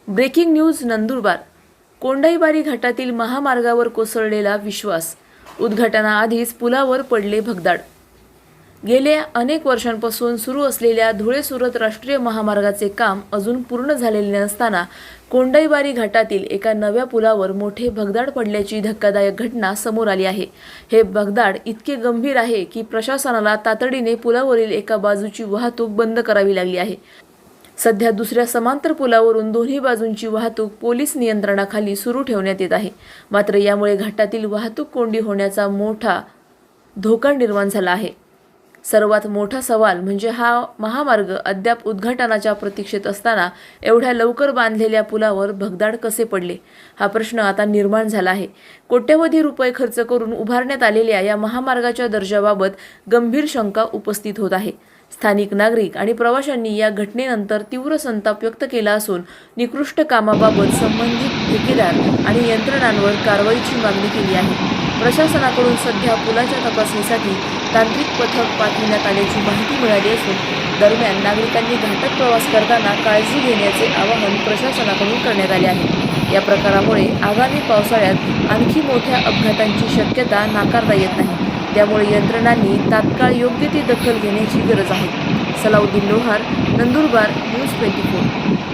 Breaking news Nandurbar. Kondaibari घाटातील महामार्गावर कोसळलेला विश्वास. उद्घाटनाआधीच पुलावर पडले भगदाड. गेल्या अनेक वर्षांपासून सुरू असलेल्या धुळे-सुरत राष्ट्रीय महामार्गाचे काम अजून पूर्ण झालेले नसताना कोंडाईबारी घाटातील एका नव्या पुलावर मोठे भगदाड पडल्याची धक्कादायक घटना समोर आली आहे. हे भगदाड इतके गंभीर आहे की प्रशासनाला तातडीने पुलावरील एका बाजूची वाहतूक बंद करावी लागली आहे. सध्या दुसऱ्या समांतर पुलावरून दोन्ही बाजूंची वाहतूक पोलीस नियंत्रणाखाली सुरू ठेवण्यात येत आहे. मात्र यामुळे घाटातील वाहतूक कोंडी होण्याचा मोठा धोका निर्माण झाला आहे. सर्वात मोठा सवाल म्हणजे हा महामार्ग अद्याप उद्घाटनाच्या प्रतीक्षेत असताना एवढ्या लवकर बांधलेल्या पुलावर भगदाड कसे पडले, हा प्रश्न आता निर्माण झाला आहे. कोट्यवधी रुपये खर्च करून उभारण्यात आलेल्या या महामार्गाच्या दर्जाबाबत गंभीर शंका उपस्थित होत आहे. स्थानिक नागरिक आणि प्रवाशांनी या घटनेनंतर तीव्र संताप व्यक्त केला असून निकृष्ट कामाबाबत संबंधित ठेकेदार आणि यंत्रणांवर कारवाईची मागणी केली आहे. प्रशासनाकडून सध्या पुलाच्या तपासणीसाठी तांत्रिक पथक पाठविण्यात आल्याची माहिती मिळाली असून दरम्यान नागरिकांनी घाटात प्रवास करताना काळजी घेण्याचे आवाहन प्रशासनाकडून करण्यात आले आहे. या प्रकारामुळे आगामी पावसाळ्यात आणखी मोठ्या अपघातांची शक्यता नाकारता येत नाही. त्यामुळे यंत्रणांनी तात्काळ योग्य ती दखल घेण्याची गरज आहे. सलाउद्दीन लोहार, नंदुरबार, न्यूज 24.